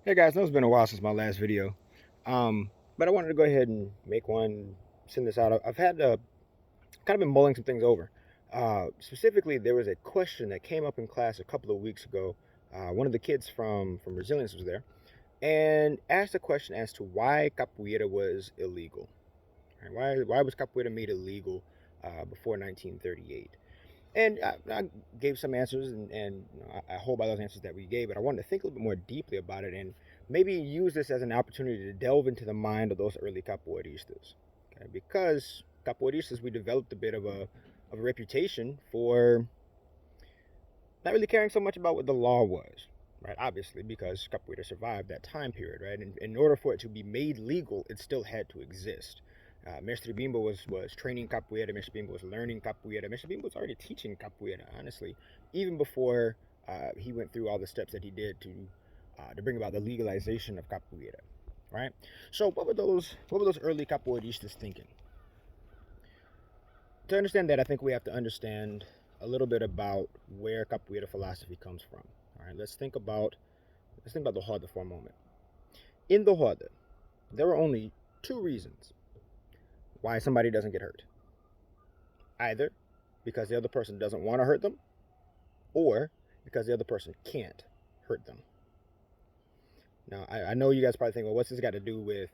Hey guys, I know it's been a while since my last video, but I wanted to go ahead and make one, send this out. I've had kind of been mulling some things over. Specifically, there was a question that came up in class a couple of weeks ago. One of the kids from Resilience was there and asked a question as to why capoeira was illegal. Right? Why was capoeira made illegal before 1938? And I gave some answers, and I hold by those answers that we gave, but I wanted to think a little bit more deeply about it and maybe use this as an opportunity to delve into the mind of those early capoeiristas. Okay? Because capoeiristas, we developed a bit of a reputation for not really caring so much about what the law was, right? Obviously, because capoeira survived that time period, right? And in order for it to be made legal, it still had to exist. Mestre Bimbo was training capoeira. Mestre Bimbo was learning capoeira. Mestre Bimbo was already teaching capoeira, honestly, even before he went through all the steps that he did to bring about the legalization of capoeira, right? So what were those early capoeiristas thinking? To understand that, I think we have to understand a little bit about where capoeira philosophy comes from. All right, let's think about the roda for a moment. In the roda, there are only two reasons why somebody doesn't get hurt. Either because the other person doesn't want to hurt them, or because the other person can't hurt them. Now, I know you guys probably think, well, what's this got to do with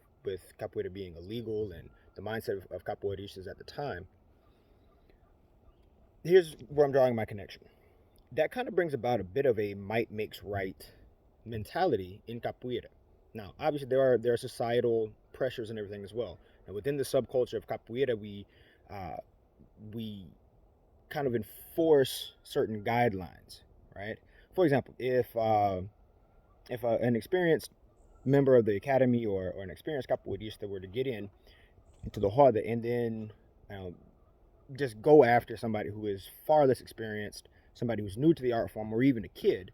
capoeira being illegal and the mindset of capoeiristas at the time? Here's where I'm drawing my connection. That kind of brings about a bit of a might makes right mentality in capoeira. Now, obviously, there are societal pressures and everything as well. And within the subculture of capoeira, we kind of enforce certain guidelines, right? For example, if an experienced member of the academy or an experienced capoeirista were to get into the roda and then you know, just go after somebody who is far less experienced, somebody who's new to the art form, or even a kid,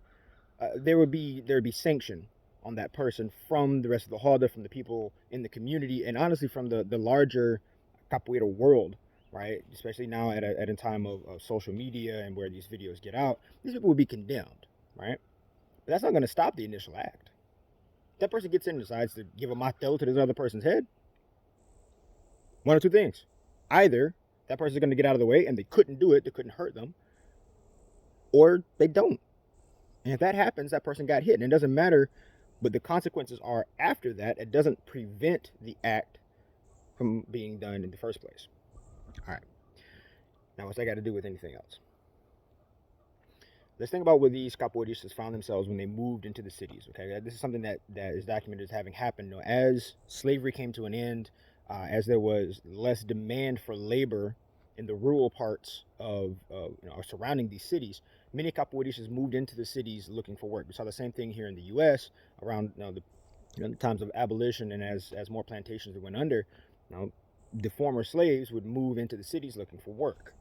there would be sanction on that person from the rest of the roda, from the people in the community, and honestly from the larger capoeira world, right? Especially now at a time of social media and where these videos get out, these people would be condemned, right? But that's not going to stop the initial act. That person gets in and decides to give a mateo to this other person's head. One of two things: either that person's going to get out of the way and they couldn't do it, they couldn't hurt them, or they don't. And if that happens, that person got hit. And it doesn't matter what the consequences are after that, it doesn't prevent the act from being done in the first place. All right. Now, what's that got to do with anything else? Let's think about where these capoeiristas found themselves when they moved into the cities. Okay, this is something that is documented as having happened. As slavery came to an end, as there was less demand for labor in the rural parts of surrounding these cities, many capoeiristas moved into the cities looking for work. We saw the same thing here in the U.S. around the times of abolition, and as more plantations went under, the former slaves would move into the cities looking for work.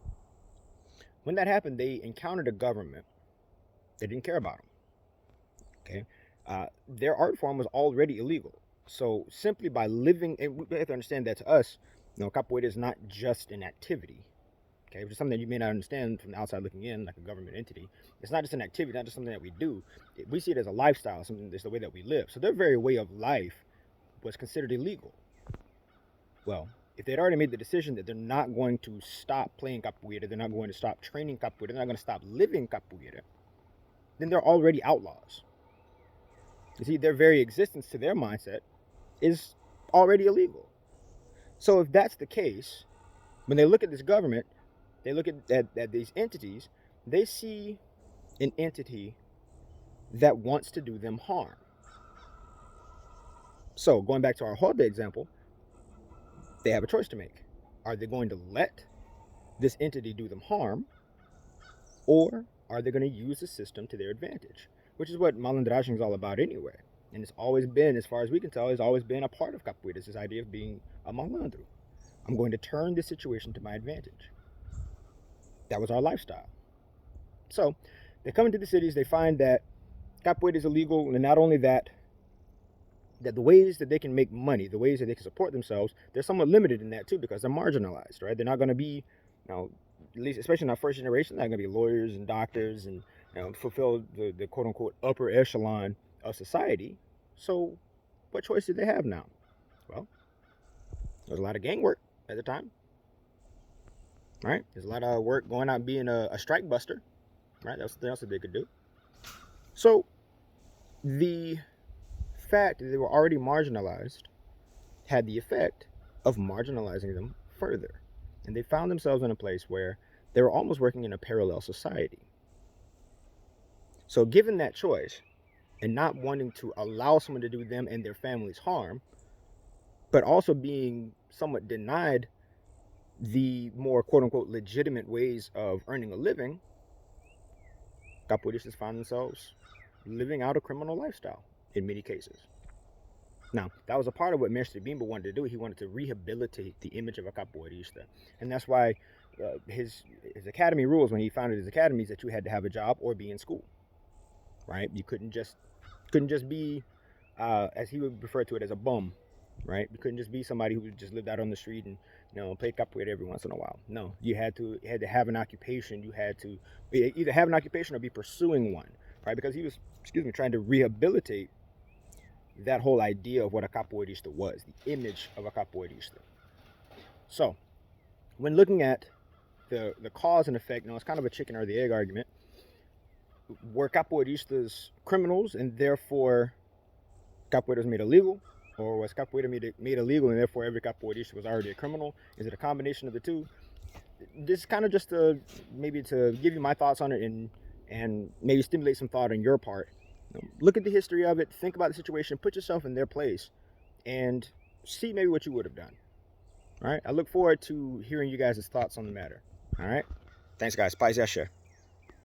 When that happened, they encountered a government that didn't care about them. Okay, their art form was already illegal. So simply by living, and we have to understand that to us, capoeira is not just an activity. Okay, which is something that you may not understand from the outside looking in, like a government entity. It's not just an activity, not just something that we do. We see it as a lifestyle, something that's the way that we live. So their very way of life was considered illegal. Well, if they'd already made the decision that they're not going to stop playing capoeira, they're not going to stop training capoeira, they're not going to stop living capoeira, then they're already outlaws. You see, their very existence to their mindset is already illegal. So if that's the case, when they look at this government, they look at these entities, they see an entity that wants to do them harm. So going back to our Hode example, they have a choice to make. Are they going to let this entity do them harm, or are they going to use the system to their advantage? Which is what malandragem is all about anyway. And it's always been, as far as we can tell, it's always been a part of capoeira, this idea of being a malandro. I'm going to turn this situation to my advantage. That was our lifestyle. So they come into the cities, they find that capoeira is illegal, and not only that, that the ways that they can make money, the ways that they can support themselves, they're somewhat limited in that too because they're marginalized, right? They're not going to be, at least especially in our first generation, they're not going to be lawyers and doctors and fulfill the quote unquote upper echelon of society. So what choice did they have now? Well, there's a lot of gang work at the time, right? There's a lot of work going out being a strike buster, right? That's something else that they could do. So the fact that they were already marginalized had the effect of marginalizing them further. And they found themselves in a place where they were almost working in a parallel society. So given that choice, and not wanting to allow someone to do them and their families harm, but also being somewhat denied the more quote-unquote legitimate ways of earning a living, capoeiristas found themselves living out a criminal lifestyle in many cases. Now, that was a part of what Mestre Bimba wanted to do. He wanted to rehabilitate the image of a capoeirista. And that's why his academy rules, when he founded his academies, that you had to have a job or be in school, right? You couldn't just be, as he would refer to it, as a bum, right? You couldn't just be somebody who just lived out on the street and play capoeira every once in a while. No, you had to have an occupation. You had to either have an occupation or be pursuing one, right? Because he was, trying to rehabilitate that whole idea of what a capoeirista was, the image of a capoeirista. So, when looking at the cause and effect, it's kind of a chicken or the egg argument. Were capoeiristas criminals and therefore capoeira was made illegal? Or was capoeira made illegal and therefore every capoeirista was already a criminal? Is it a combination of the two? This is kind of just maybe to give you my thoughts on it and maybe stimulate some thought on your part. Look at the history of it, think about the situation, put yourself in their place, and see maybe what you would have done. All right, I look forward to hearing you guys' thoughts on the matter. All right, thanks guys. Paz Yasha.